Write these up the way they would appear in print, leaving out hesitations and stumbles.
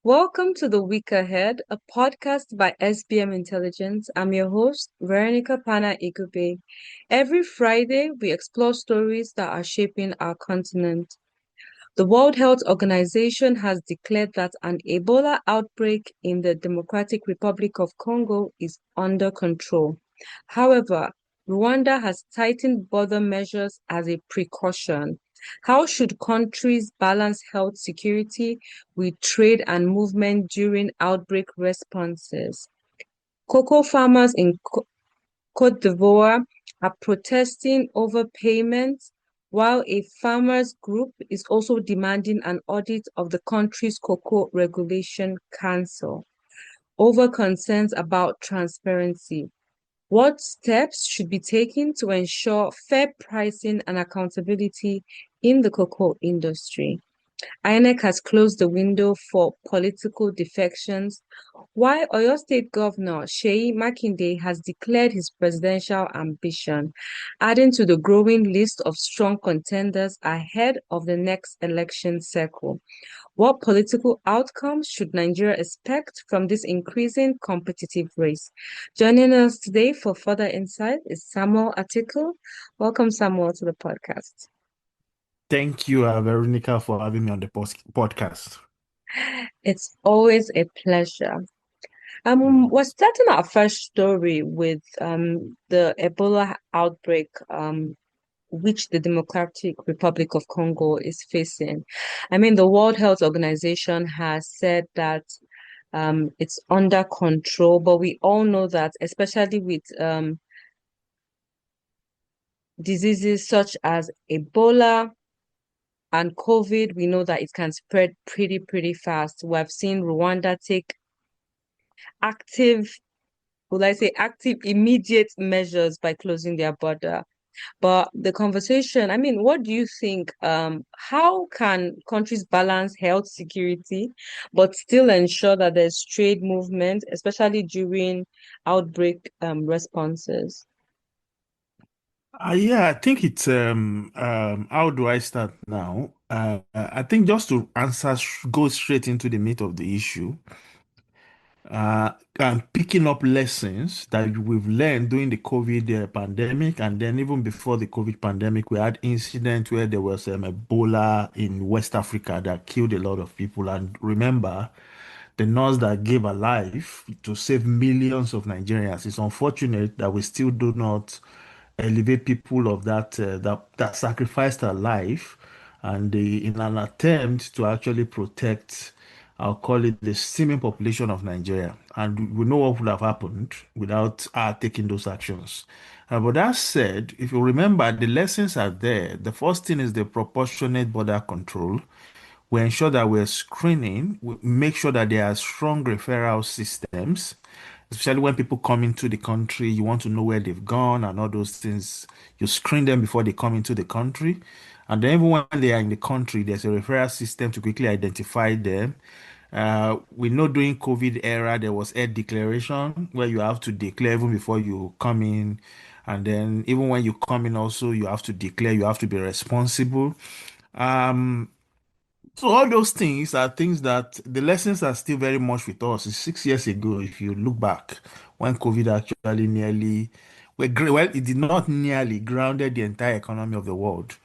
Welcome to The Week Ahead, a podcast by SBM Intelligence. I'm your host, Veronica Pana Igube. Every Friday, we explore stories that are shaping our continent. The World Health Organization has declared that an Ebola outbreak in the Democratic Republic of Congo is under control. However, Rwanda has tightened border measures as a precaution. How should countries balance health security with trade and movement during outbreak responses? Cocoa farmers in Côte d'Ivoire are protesting over payments, while a farmers group is also demanding an audit of the country's Cocoa Regulation Council over concerns about transparency. What steps should be taken to ensure fair pricing and accountability in the cocoa industry? INEC has closed the window for political defections, while Oyo State Governor Seyi Makinde has declared his presidential ambition, adding to the growing list of strong contenders ahead of the next election cycle. What political outcomes should Nigeria expect from this increasing competitive race? Joining us today for further insight is Samuel Atiku. Welcome, Samuel, to the podcast. Thank you, Veronica, for having me on the podcast. It's always a pleasure. We're starting our first story with the Ebola outbreak, which the Democratic Republic of Congo is facing. I mean, the World Health Organization has said that it's under control, but we all know that, especially with diseases such as Ebola and COVID, we know that it can spread pretty fast. We have seen Rwanda take active, would I say active, immediate measures by closing their border. But the conversation, I mean, what do you think? How can countries balance health security, but still ensure that there's trade movement, especially during outbreak responses? Yeah, I think it's how do I start now? I think just to answer, go straight into the meat of the issue. And picking up lessons that we've learned during the COVID pandemic, and then even before the COVID pandemic, we had incident where there was Ebola in West Africa that killed a lot of people. And remember, the nurse that gave her life to save millions of Nigerians. It's unfortunate that we still do not elevate people of that sacrificed their life, and in an attempt to actually protect, I'll call it the steaming population of Nigeria. And we know what would have happened without our taking those actions. But that said, if you remember, the lessons are there. The first thing is the proportionate border control. We ensure that we're screening, we make sure that there are strong referral systems, especially when people come into the country, you want to know where they've gone and all those things. You screen them before they come into the country. And then even when they are in the country, there's a referral system to quickly identify them. We know during COVID era, there was air declaration where you have to declare even before you come in. And then even when you come in also, you have to declare, you have to be responsible. Um, so all those things are things that the lessons are still very much with us. It's 6 years ago, if you look back, when COVID actually nearly, well, it did not nearly grounded the entire economy of the world.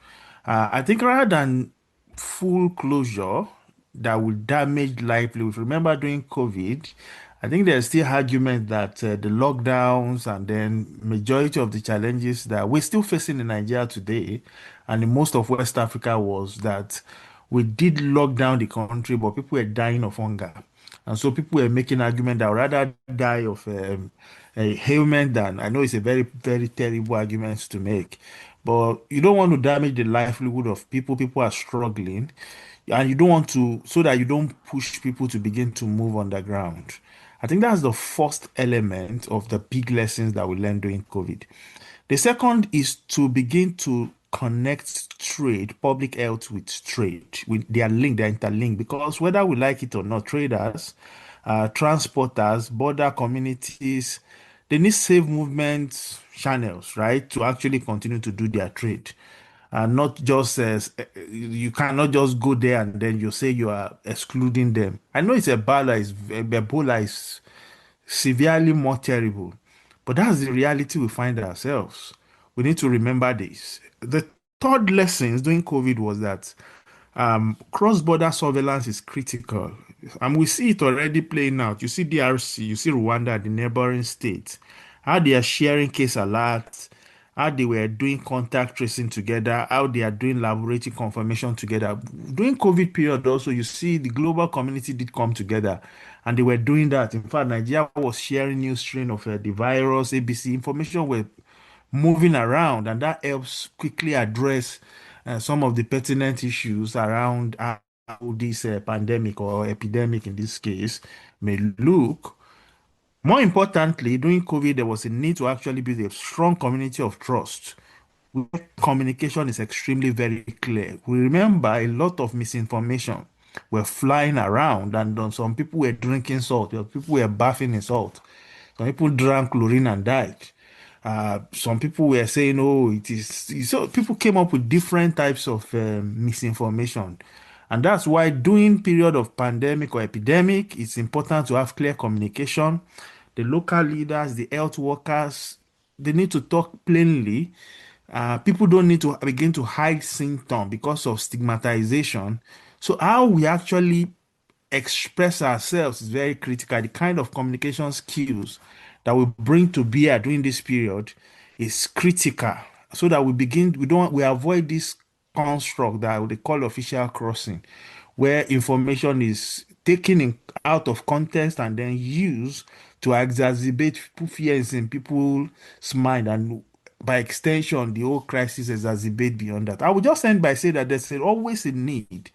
I think rather than full closure that would damage livelihoods. Remember during COVID, I think there's still argument that the lockdowns and then majority of the challenges that we're still facing in Nigeria today and in most of West Africa was that we did lock down the country, but people were dying of hunger. And so people were making argument that I'd rather die of a ailment than I know it's a very terrible argument to make. But you don't want to damage the livelihood of people. People are struggling. And you don't want to, so that you don't push people to begin to move underground. I think that's the first element of the big lessons that we learned during COVID. The second is to begin to connect trade, public health with trade. They are linked, they're interlinked because whether we like it or not, traders, transporters, border communities, they need safe movement channels, right, to actually continue to do their trade. and not just you cannot just go there and then you say you are excluding them. I know it's Ebola is severely more terrible, but that's the reality we find ourselves. We need to remember this. The third lessons during COVID was that cross-border surveillance is critical, and we see it already playing out. You see DRC, you see Rwanda, the neighboring states, how they are sharing case alerts, how they were doing contact tracing together, how they are doing laboratory confirmation together. During COVID period, also you see the global community did come together, and they were doing that. In fact, Nigeria was sharing new strain of the virus, ABC information were moving around, and that helps quickly address some of the pertinent issues around how this pandemic or epidemic in this case may look. More importantly, during COVID, there was a need to actually build a strong community of trust where communication is extremely very clear. We remember a lot of misinformation were flying around, and some people were drinking salt, people were bathing in salt. Some people drank chlorine and died. Some people were saying, "Oh, it is." So people came up with different types of misinformation, and that's why during period of pandemic or epidemic, it's important to have clear communication. The local leaders, the health workers, they need to talk plainly. People don't need to begin to hide symptoms because of stigmatization. So how we actually express ourselves is very critical. The kind of communication skills that we bring to bear during this period is critical, so that we avoid this construct that they call official crossing, where information is taken out of context and then used to exacerbate fears in people's mind, and by extension the whole crisis exacerbate beyond that. I would just end by saying that there's always a need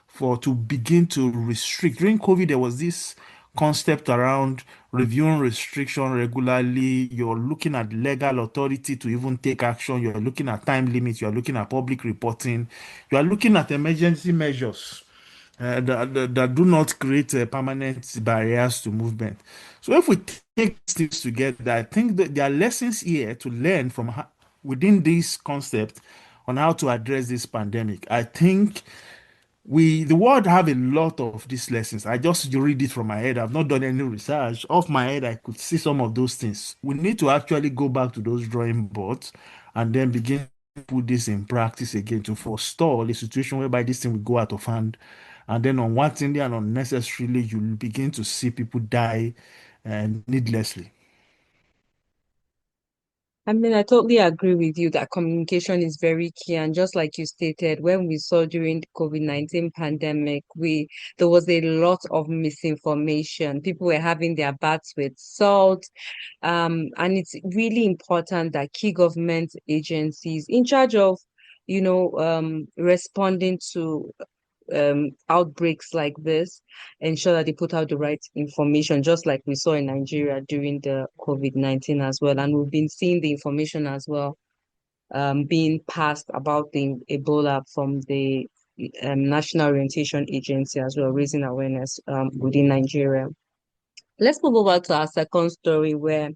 for to begin to restrict. During COVID, there was this concept around reviewing restriction regularly. You're looking at legal authority to even take action. You're looking at time limits. You're looking at public reporting. You are looking at emergency measures that do not create permanent barriers to movement. So if we take things together, I think that there are lessons here to learn from within this concept on how to address this pandemic. I think the world have a lot of these lessons. I just read it from my head. I've not done any research. Off my head, I could see some of those things. We need to actually go back to those drawing boards and then begin to put this in practice again to forestall a situation whereby this thing will go out of hand. And then unwittingly and unnecessarily, you'll begin to see people die needlessly. I mean, I totally agree with you that communication is very key. And just like you stated, when we saw during the COVID-19 pandemic, there was a lot of misinformation. People were having their baths with salt. And it's really important that key government agencies in charge of, responding to outbreaks like this, ensure that they put out the right information, just like we saw in Nigeria during the COVID-19 as well. And we've been seeing the information as well being passed about the Ebola from the National Orientation Agency as well, raising awareness within Nigeria. Let's move over to our second story where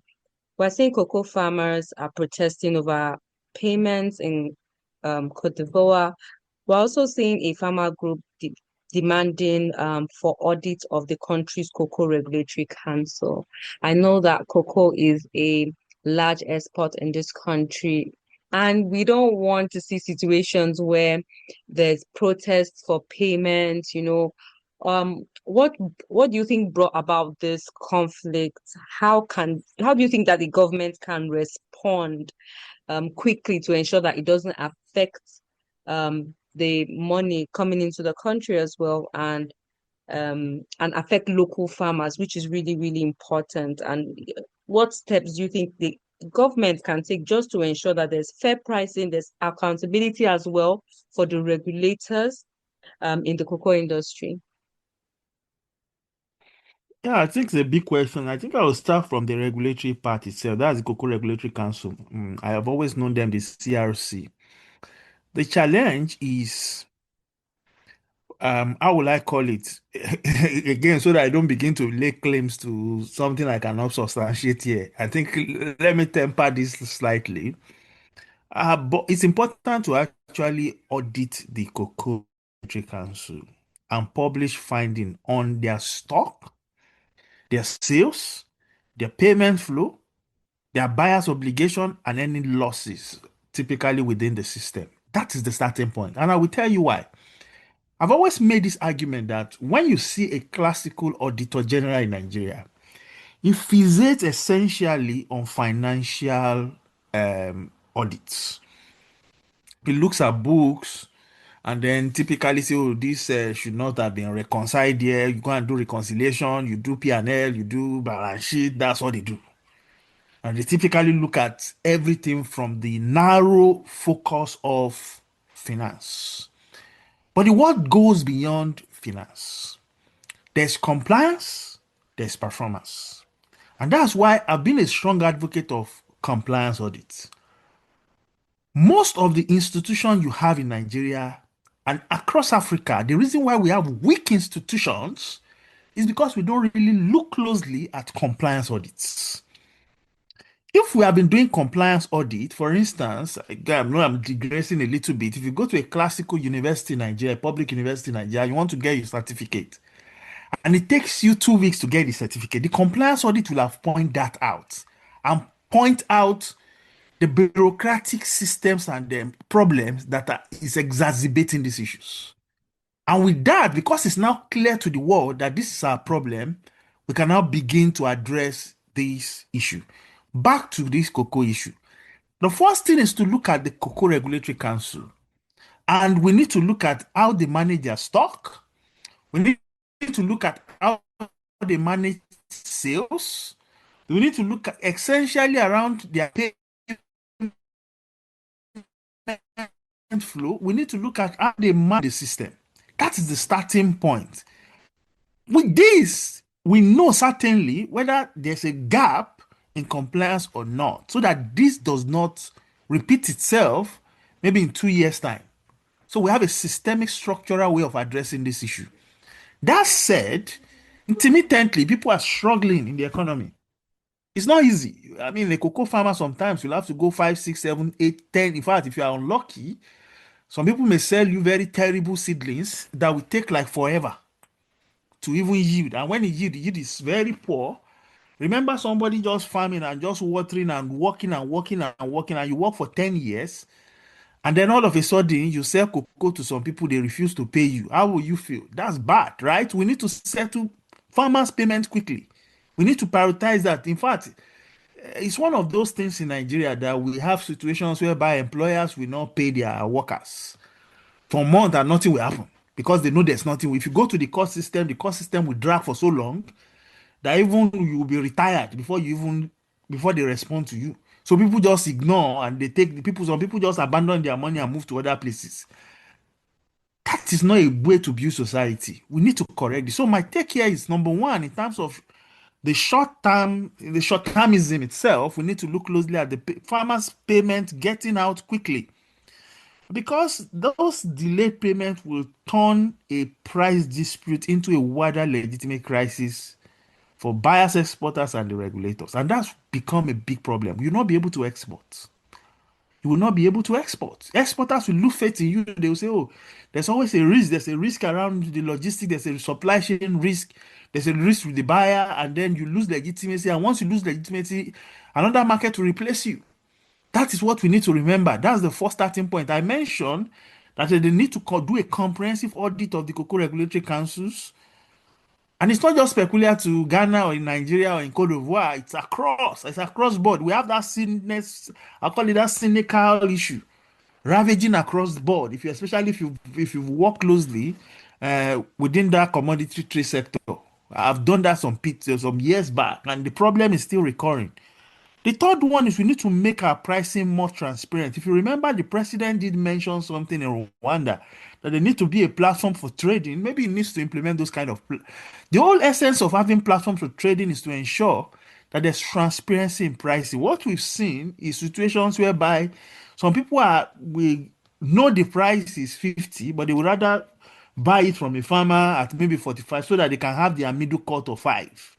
we're seeing cocoa farmers are protesting over payments in Côte d'Ivoire. We're also seeing a farmer group demanding for audit of the country's cocoa regulatory council. I know that cocoa is a large export in this country, and we don't want to see situations where there's protests for payment, what do you think brought about this conflict? How do you think that the government can respond quickly to ensure that it doesn't affect the money coming into the country as well, and affect local farmers, which is really, really important? And what steps do you think the government can take just to ensure that there's fair pricing, there's accountability as well for the regulators in the cocoa industry? Yeah, I think it's a big question. I think I will start from the regulatory part itself. That's the Cocoa Regulatory Council. I have always known them the CRC. The challenge is, how will I call it? Again, so that I don't begin to lay claims to something I cannot substantiate here. I think let me temper this slightly. But it's important to actually audit the Cocoa Council and publish finding on their stock, their sales, their payment flow, their buyer's obligation, and any losses typically within the system. That is the starting point. And I will tell you why. I've always made this argument that when you see a classical auditor general in Nigeria, he fixates essentially on financial audits. He looks at books and then typically say, oh, this should not have been reconciled here. You go and do reconciliation, you do P&L, you do balance sheet. That's what they do. And they typically look at everything from the narrow focus of finance. But the world goes beyond finance. There's compliance, there's performance. And that's why I've been a strong advocate of compliance audits. Most of the institutions you have in Nigeria and across Africa, the reason why we have weak institutions is because we don't really look closely at compliance audits. If we have been doing compliance audit, for instance, again, I know I'm digressing a little bit. If you go to a classical university in Nigeria, public university in Nigeria, you want to get your certificate, and it takes you 2 weeks to get the certificate, the compliance audit will have point that out and point out the bureaucratic systems and the problems that is exacerbating these issues. And with that, because it's now clear to the world that this is our problem, we can now begin to address this issue. Back to this cocoa issue. The first thing is to look at the Cocoa Regulatory Council. And we need to look at how they manage their stock. We need to look at how they manage sales. We need to look at essentially around their payment flow. We need to look at how they manage the system. That is the starting point. With this, we know certainly whether there's a gap in compliance or not, so that this does not repeat itself maybe in 2 years' time. So we have a systemic structural way of addressing this issue. That said, intermittently, people are struggling in the economy. It's not easy. I mean, a cocoa farmer sometimes you'll have to go 5, 6, 7, 8, 10. In fact, if you are unlucky, some people may sell you very terrible seedlings that will take like forever to even yield. And when it yield, the yield is very poor. Remember somebody just farming and just watering and working and working and working, and you work for 10 years, and then all of a sudden you sell cocoa to some people, they refuse to pay you. How will you feel? That's bad, right? We need to settle farmers' payment quickly. We need to prioritize that. In fact, it's one of those things in Nigeria that we have situations whereby employers will not pay their workers for a month and nothing will happen because they know there's nothing. If you go to the cost system will drag for so long that even you will be retired before they respond to you. So people just ignore and they take the people. Some people just abandon their money and move to other places. That is not a way to build society. We need to correct this. So my take here is number one, in terms of the short termism itself, we need to look closely at the farmers' payment getting out quickly. Because those delayed payments will turn a price dispute into a wider legitimate crisis for buyers, exporters, and the regulators. And that's become a big problem. You'll not be able to export. You will not be able to export. Exporters will lose faith in you. They will say, oh, there's always a risk. There's a risk around the logistics. There's a supply chain risk. There's a risk with the buyer. And then you lose legitimacy. And once you lose legitimacy, another market will replace you. That is what we need to remember. That's the first starting point. I mentioned that they need to do a comprehensive audit of the cocoa regulatory councils. And it's not just peculiar to Ghana or in Nigeria or in Côte d'Ivoire. It's across board. We have that I call it that cynical issue ravaging across the board. Especially if you work closely within that commodity trade sector. I've done that some years back, and the problem is still recurring. The third one is we need to make our pricing more transparent. If you remember, the president did mention something in Rwanda that there needs to be a platform for trading. Maybe he needs to implement those kind of. The whole essence of having platforms for trading is to ensure that there's transparency in pricing. What we've seen is situations whereby some people we know the price is 50, but they would rather buy it from a farmer at maybe 45 so that they can have their middle cut of 5.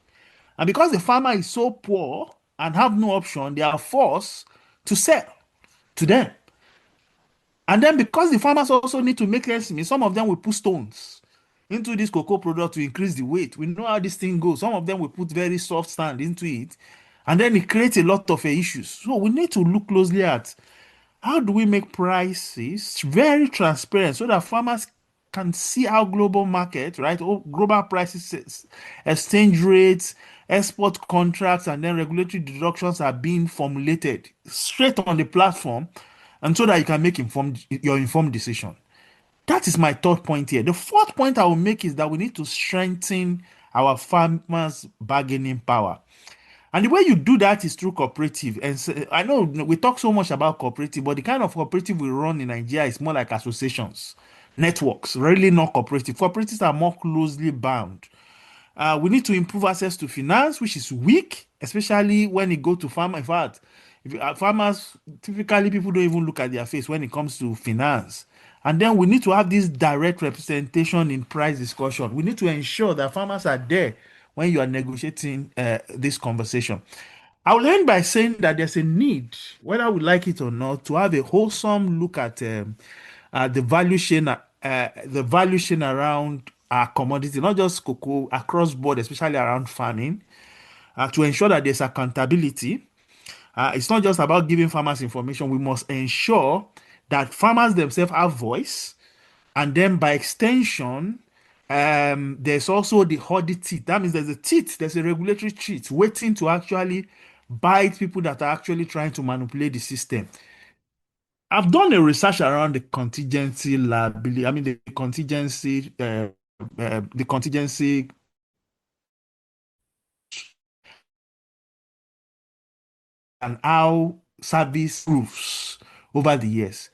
And because the farmer is so poor and have no option, they are forced to sell to them. And then because the farmers also need to make ends meet, some of them will put stones into this cocoa product to increase the weight. We know how this thing goes. Some of them will put very soft sand into it, and then it creates a lot of issues. So we need to look closely at how do we make prices very transparent so that farmers can see how global market, right? Or global prices, exchange rates, export contracts, and then regulatory deductions are being formulated straight on the platform, and so that you can make informed decision. That is my third point here. The fourth point I will make is that we need to strengthen our farmers' bargaining power. And the way you do that is through cooperative. And so, I know we talk so much about cooperative, but the kind of cooperative we run in Nigeria is more like associations, networks, really not cooperative. Cooperatives are more closely bound. We need to improve access to finance, which is weak, especially when it go to farmer. In fact, farmers typically people don't even look at their face when it comes to finance. And then we need to have this direct representation in price discussion. We need to ensure that farmers are there when you are negotiating this conversation. I will end by saying that there's a need, whether we like it or not, to have a wholesome look at the value chain around our commodity, not just cocoa, across board, especially around farming, to ensure that there's accountability. It's not just about giving farmers information. We must ensure that farmers themselves have voice, and then by extension, there's also the audit teeth. That means there's a teeth, there's a regulatory teeth waiting to actually bite people that are actually trying to manipulate the system. I've done a research around the contingency liability. I mean, the contingency and how service proves over the years.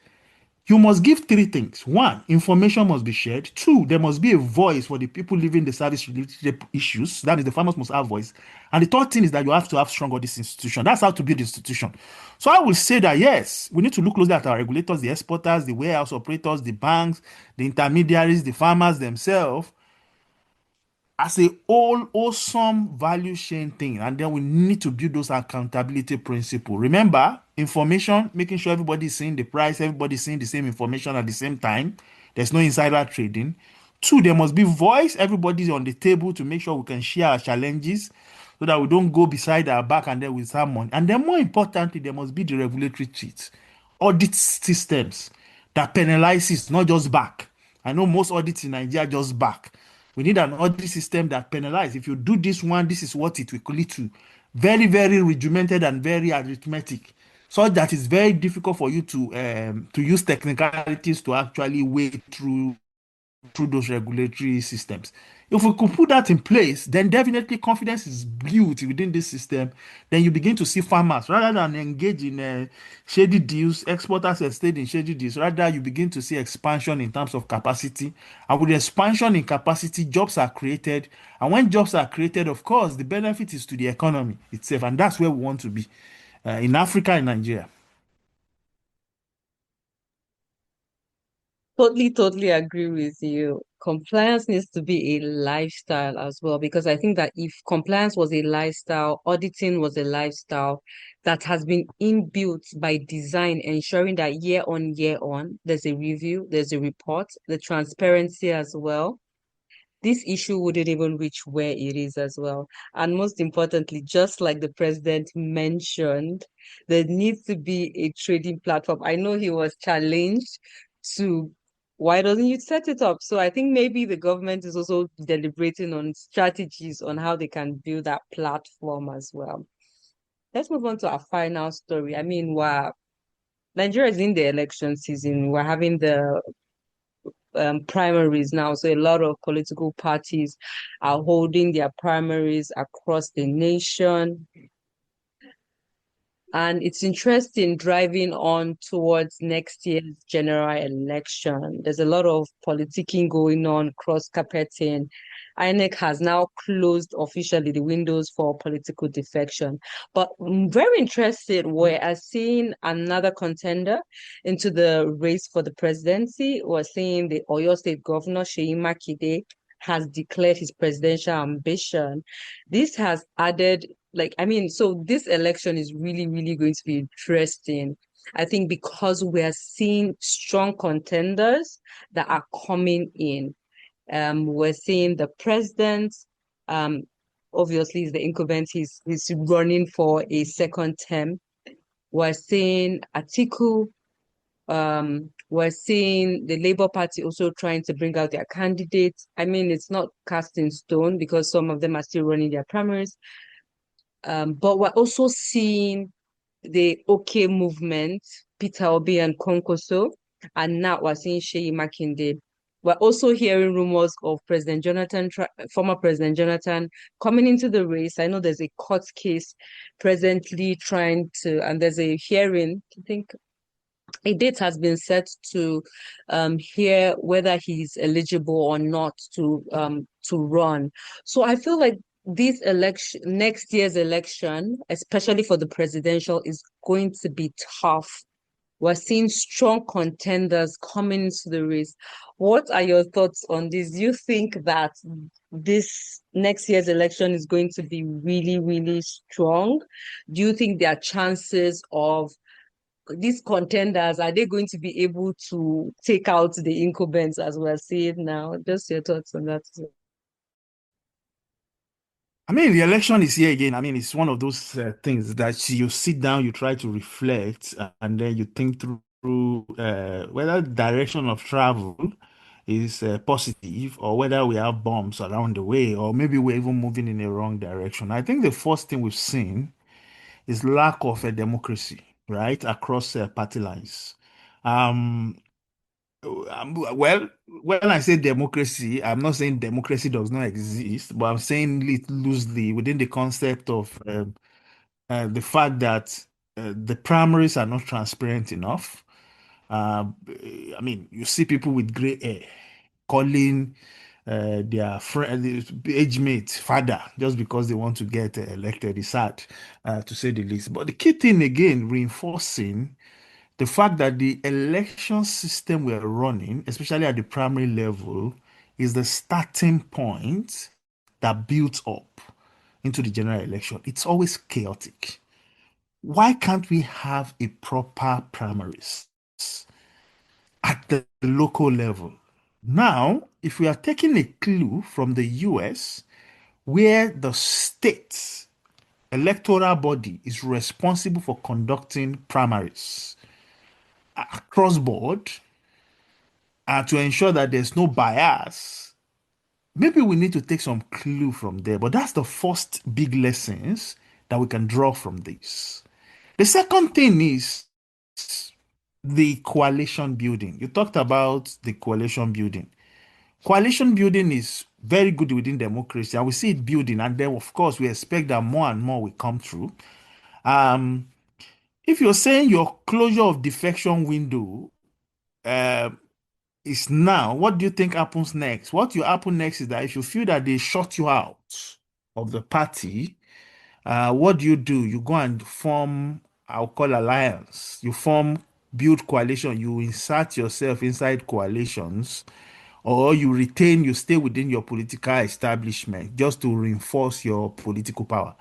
You must give three things. One, information must be shared. Two, there must be a voice for the people living the service related issues. That is, the farmers must have voice. And the third thing is that you have to have strong audit institution. That's how to build institution. So I will say that yes, we need to look closely at our regulators, the exporters, the warehouse operators, the banks, the intermediaries, the farmers themselves, as a whole awesome value chain thing, and then we need to build those accountability principle. Remember, information, making sure everybody's seeing the price, everybody's seeing the same information at the same time. There's no insider trading. Two, there must be voice. Everybody's on the table to make sure we can share our challenges so that we don't go beside our back and then with someone. And then more importantly, there must be the regulatory cheats, audit systems that penalizes, not just back. I know most audits in Nigeria just back. We need an audit system that penalizes. If you do this one, this is what it will lead to. Very, very regimented and very arithmetic, so that it's very difficult for you to use technicalities to actually wade through those regulatory systems. If we could put that in place, then definitely confidence is built within this system. Then you begin to see farmers rather than engage in shady deals, exporters have stayed in shady deals. Rather, you begin to see expansion in terms of capacity. And with expansion in capacity, jobs are created. And when jobs are created, of course, the benefit is to the economy itself. And that's where we want to be in Africa and Nigeria. Totally agree with you. Compliance needs to be a lifestyle as well, because I think that if compliance was a lifestyle, auditing was a lifestyle that has been inbuilt by design, ensuring that year on, there's a review, there's a report, the transparency as well, this issue wouldn't even reach where it is as well. And most importantly, just like the president mentioned, there needs to be a trading platform. I know he was challenged to why doesn't you set it up? So I think maybe the government is also deliberating on strategies on how they can build that platform as well. Let's move on to our final story. I mean, Nigeria is in the election season. We're having the primaries now. So a lot of political parties are holding their primaries across the nation. And it's interesting driving on towards next year's general election. There's a lot of politicking going on, cross-carpeting. INEC has now closed officially the windows for political defection. But I'm very interested, we're seeing another contender into the race for the presidency. We're seeing the Oyo State Governor Seyi Makinde has declared his presidential ambition. This has added, like, I mean, so this election is really, really going to be interesting. I think because we are seeing strong contenders that are coming in. We're seeing the president, um, obviously is the incumbent, he's running for a second term. We're seeing Atiku, we're seeing the Labour Party also trying to bring out their candidates. I mean, it's not cast in stone because some of them are still running their primaries. But we're also seeing the OK movement, Peter Obi and Konkoso, and now we're seeing Seyi Makinde. We're also hearing rumors of former President Jonathan coming into the race. I know there's a court case presently and there's a hearing, I think a date has been set to hear whether he's eligible or not to run. So I feel like next year's election, especially for the presidential, is going to be tough. We're seeing strong contenders coming into the race. What are your thoughts on this? Do you think that this next year's election is going to be really, really strong? Do you think there are chances of these contenders, are they going to be able to take out the incumbents as we're seeing now? Just your thoughts on that. I mean, the election is here again. I mean, it's one of those things that you sit down, you try to reflect, and then you think through whether the direction of travel is positive or whether we have bumps around the way, or maybe we're even moving in the wrong direction. I think the first thing we've seen is lack of a democracy, right, across party lines. Um, well, when I say democracy, I'm not saying democracy does not exist, but I'm saying it loosely within the concept of the fact that the primaries are not transparent enough. Uh, I mean, you see people with gray hair calling their friend, age mate, father, just because they want to get elected. It's sad, to say the least. But the key thing again, reinforcing the fact that the election system we're running, especially at the primary level, is the starting point that builds up into the general election. It's always chaotic. Why can't we have a proper primaries at the local level? Now, if we are taking a clue from the US, where the state electoral body is responsible for conducting primaries across board, to ensure that there's no bias, maybe we need to take some clue from there. But that's the first big lessons that we can draw from this. The second thing is the coalition building. You talked about the coalition building. Coalition building is very good within democracy, and we see it building, and then of course we expect that more and more will come through. Um, if you're saying your closure of defection window uh, is now, what do you think happens next? What will happen next is that if you feel that they shut you out of the party, what do? You go and form, I'll call alliance. You form, build coalition. You insert yourself inside coalitions, or you stay within your political establishment just to reinforce your political power.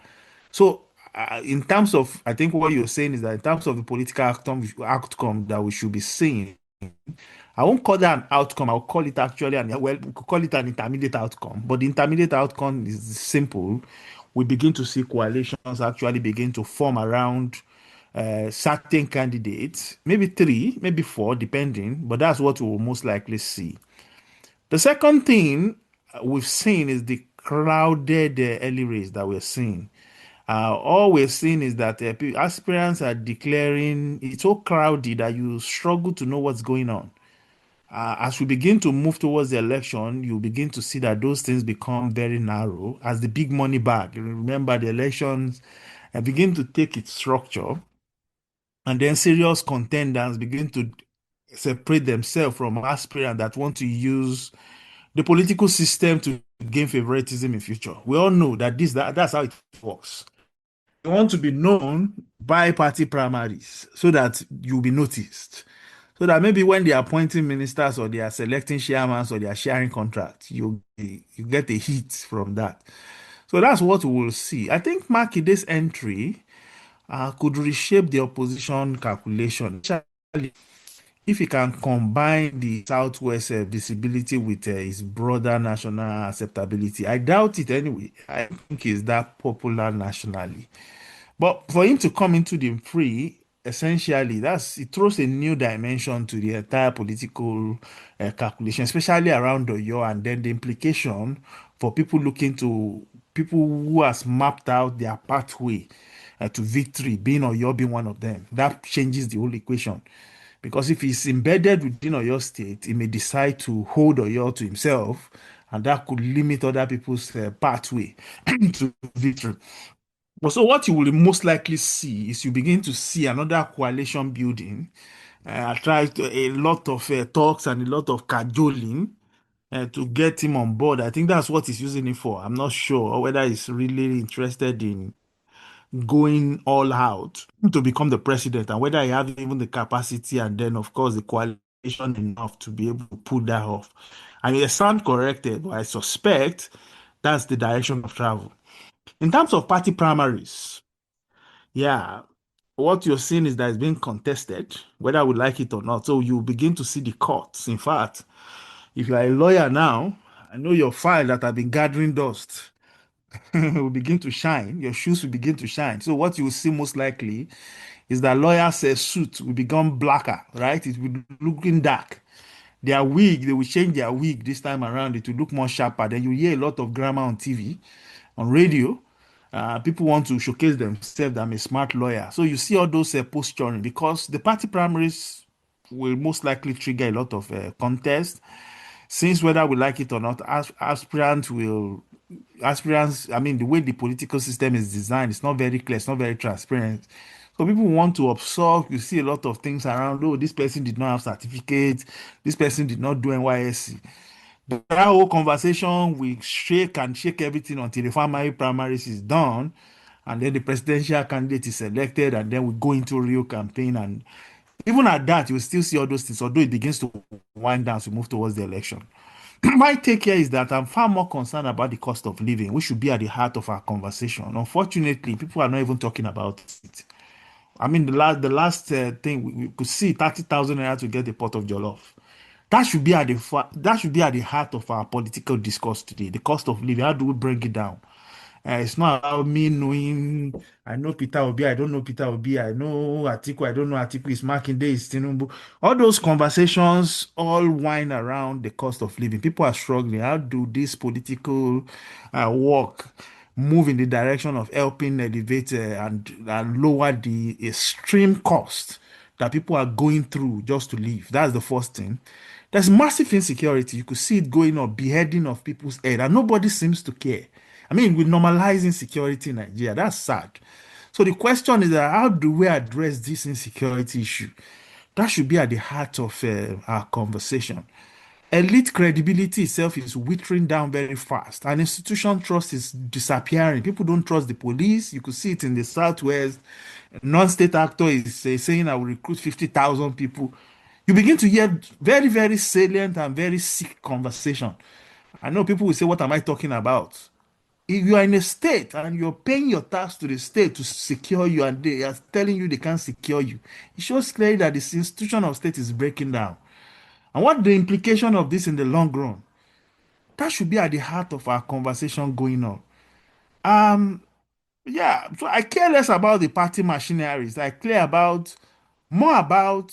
So, in terms of, I think what you're saying is that in terms of the political outcome that we should be seeing, I won't call that an outcome. I'll call it actually we could call it an intermediate outcome. But the intermediate outcome is simple. We begin to see coalitions actually begin to form around certain candidates, maybe three, maybe four, depending. But that's what we will most likely see. The second thing we've seen is the crowded early race that we're seeing. All we're seeing is that aspirants are declaring it's so crowded that you struggle to know what's going on. As we begin to move towards the election, you begin to see that those things become very narrow as the big money bag. You remember the elections begin to take its structure, and then serious contenders begin to separate themselves from aspirants that want to use the political system to gain favoritism in future. We all know that that's how it works. You want to be known by party primaries so that you'll be noticed. So that maybe when they are appointing ministers or they are selecting chairmen or they are sharing contracts, you get a hit from that. So that's what we will see. I think Makide's entry could reshape the opposition calculation, especially if he can combine the Southwest visibility with his broader national acceptability. I doubt it anyway. I don't think he's that popular nationally. But for him to come into the free, essentially, it throws a new dimension to the entire political calculation, especially around the year, and then the implication for people who has mapped out their pathway to victory, being Oyo being one of them. That changes the whole equation. Because if he's embedded within Oyo State, he may decide to hold Oyo to himself, and that could limit other people's pathway to victory. But so what you will most likely see is you begin to see another coalition building. Try a lot of talks and a lot of cajoling to get him on board. I think that's what he's using it for. I'm not sure whether he's really interested in going all out to become the president and whether he has even the capacity and then, of course, the coalition enough to be able to pull that off. I mean, I sound corrected, but I suspect that's the direction of travel. In terms of party primaries, yeah, what you're seeing is that it's being contested, whether we like it or not. So you begin to see the courts. In fact, if you are a lawyer now, I know your file that have been gathering dust will begin to shine. Your shoes will begin to shine. So what you will see most likely is that lawyers' suit will become blacker, right? It will be looking dark. Their wig, they will change their wig this time around. It will look more sharper. Then you hear a lot of grammar on TV, on radio. People want to showcase themselves. I'm a smart lawyer. So you see all those posturing because the party primaries will most likely trigger a lot of contest. Since whether we like it or not, aspirants, I mean, the way the political system is designed, it's not very clear, it's not very transparent. So people want to observe. You see a lot of things around. Oh, this person did not have certificate. This person did not do NYSC. That whole conversation we shake and shake everything until the primaries is done, and then the presidential candidate is elected, and then we go into real campaign. And even at that, you will still see all those things, although it begins to wind down as we move towards the election. My take here is that I'm far more concerned about the cost of living, which should be at the heart of our conversation. Unfortunately, people are not even talking about it. I mean, the last thing we could see 30,000 naira to get a pot of jollof. That should be at the heart of our political discourse today. The cost of living. How do we bring it down? It's not about me knowing. I know Peter Obi. I don't know Peter Obi. I know Atiku. I don't know Atiku. Is Makinde. Is Tinubu. All those conversations all wind around the cost of living. People are struggling. How do this political work move in the direction of helping elevate and lower the extreme cost that people are going through just to live? That's the first thing. There's massive insecurity. You could see it going up, beheading of people's head, and nobody seems to care. I mean, we normalize insecurity in Nigeria. That's sad. So the question is that how do we address this insecurity issue? That should be at the heart of our conversation. Elite credibility itself is withering down very fast, and institution trust is disappearing. People don't trust the police. You could see it in the Southwest. A non-state actor is saying, I will recruit 50,000 people. You begin to hear very, very salient and very sick conversation. I know people will say, what am I talking about? If you are in a state and you're paying your tax to the state to secure you and they are telling you they can't secure you, it shows clearly that this institution of state is breaking down. And what the implication of this in the long run? That should be at the heart of our conversation going on. Um, yeah, so I care less about the party machineries. I care about more about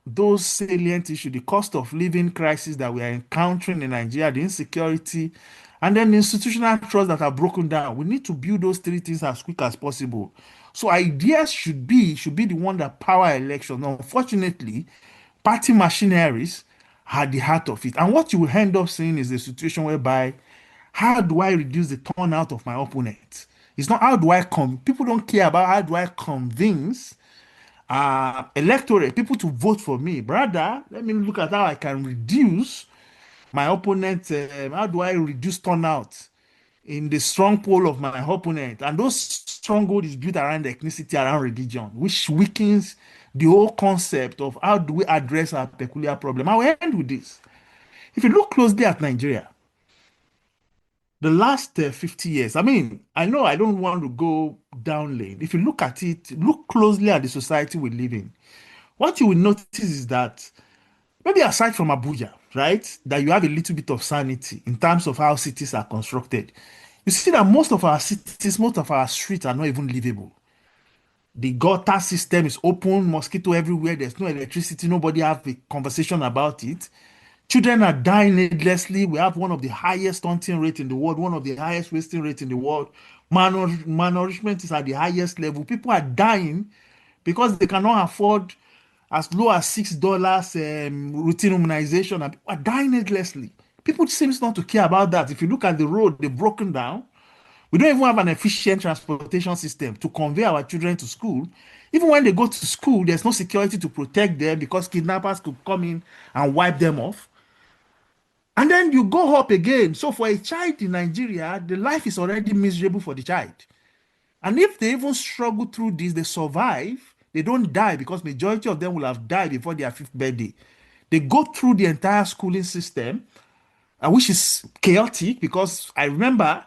those salient issues, the cost of living crisis that we are encountering in Nigeria, the insecurity, and then the institutional trust that are broken down. We need to build those three things as quick as possible. So ideas should be the one that power election. Unfortunately, party machineries are the heart of it. And what you will end up seeing is a situation whereby how do I reduce the turnout of my opponent? It's not how do I come. People don't care about how do I convince electorate, people to vote for me. Brother, let me look at how I can reduce my opponent. How do I reduce turnout in the strong pole of my opponent? And those stronghold is built around ethnicity, around religion, which weakens the whole concept of how do we address our peculiar problem. I will end with this. If you look closely at Nigeria, The last 50 years, I mean, I know I don't want to go down lane. If you look at it, look closely at the society we live in, what you will notice is that maybe aside from Abuja, right, that you have a little bit of sanity in terms of how cities are constructed. You see that most of our cities, most of our streets are not even livable. The gutter system is open, mosquito everywhere, there's no electricity, nobody have a conversation about it. Children are dying needlessly. We have one of the highest stunting rate in the world, one of the highest wasting rate in the world. Malnourishment is at the highest level. People are dying because they cannot afford as low as $6 routine immunization, and people are dying needlessly. People seems not to care about that. If you look at the road, they've broken down. We don't even have an efficient transportation system to convey our children to school. Even when they go to school, there's no security to protect them because kidnappers could come in and wipe them off. And then you go up again. So for a child in Nigeria, the life is already miserable for the child. And if they even struggle through this, they survive, they don't die because majority of them will have died before their fifth birthday. They go through the entire schooling system, which is chaotic because I remember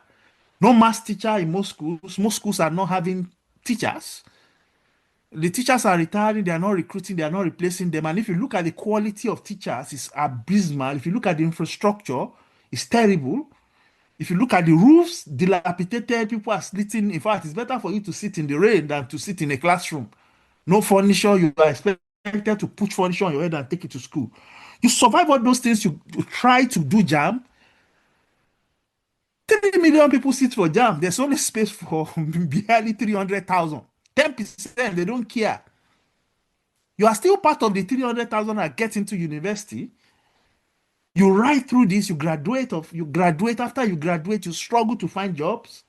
no mass teacher in most schools. Most schools are not having teachers. The teachers are retiring, they are not recruiting, they are not replacing them. And if you look at the quality of teachers, it's abysmal. If you look at the infrastructure, it's terrible. If you look at the roofs, dilapidated, people are sitting. In fact, it's better for you to sit in the rain than to sit in a classroom. No furniture, you are expected to put furniture on your head and take it to school. You survive all those things, you try to do jam. 3 million people sit for jam. There's only space for barely 300,000. 10%, they don't care. You are still part of the 300,000 that get into university. You ride through this, you graduate, after you graduate, you struggle to find jobs.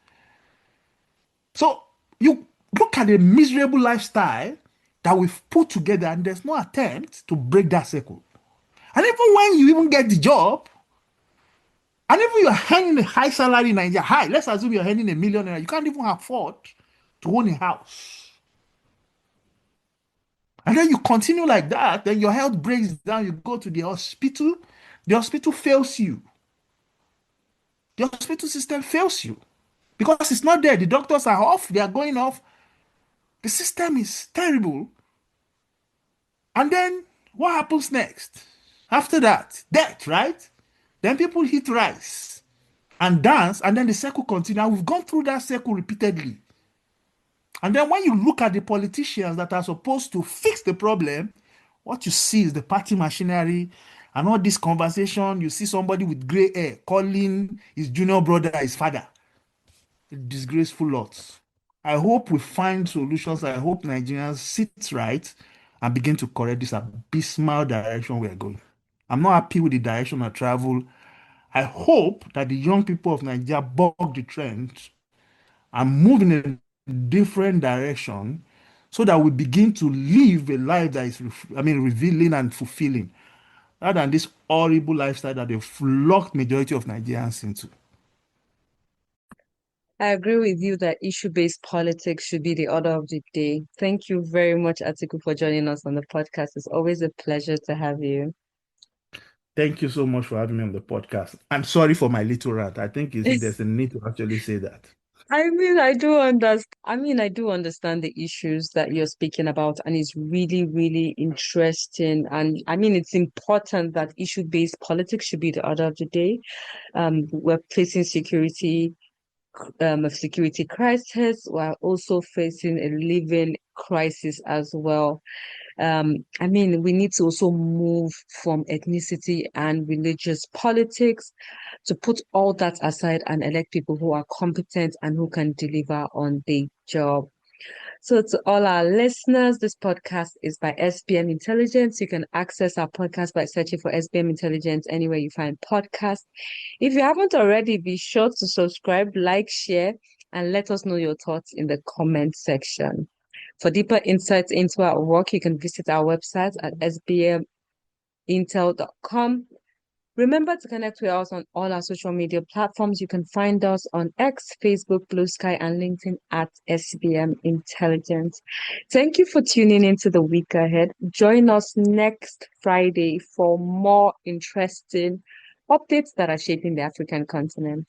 So you look at the miserable lifestyle that we've put together, and there's no attempt to break that circle. And even when you even get the job, and even you're earning a high salary in Nigeria, high, let's assume you're earning $1 million, you can't even afford to own a house. And then you continue like that, then your health breaks down, you go to the hospital fails you. The hospital system fails you because it's not there. The doctors are off, they are going off. The system is terrible. And then what happens next? After that, death, right? Then people eat rice and dance, and then the circle continues. We've gone through that circle repeatedly. And then when you look at the politicians that are supposed to fix the problem, what you see is the party machinery and all this conversation. You see somebody with gray hair calling his junior brother his father. Disgraceful lots. I hope we find solutions. I hope Nigerians sit right and begin to correct this abysmal direction we are going. I'm not happy with the direction of travel. I hope that the young people of Nigeria buck the trend and move in a different direction so that we begin to live a life that is, revealing and fulfilling, rather than this horrible lifestyle that they've locked majority of Nigerians into. I agree with you that issue-based politics should be the order of the day. Thank you very much, Atiku, for joining us on the podcast. It's always a pleasure to have you. Thank you so much for having me on the podcast. I'm sorry for my little rant. I think there's a need to actually say that. I do understand the issues that you're speaking about, and it's really, really interesting. And I mean, it's important that issue-based politics should be the order of the day. We're facing a security crisis, while also facing a living crisis as well. I mean, we need to also move from ethnicity and religious politics to put all that aside and elect people who are competent and who can deliver on the job. So, to all our listeners, this podcast is by SBM Intelligence. You can access our podcast by searching for SBM Intelligence anywhere you find podcasts. If you haven't already, be sure to subscribe, like, share, and let us know your thoughts in the comment section. For deeper insights into our work, you can visit our website at sbmintel.com. Remember to connect with us on all our social media platforms. You can find us on X, Facebook, Blue Sky, and LinkedIn at SBM Intelligence. Thank you for tuning into the week ahead. Join us next Friday for more interesting updates that are shaping the African continent.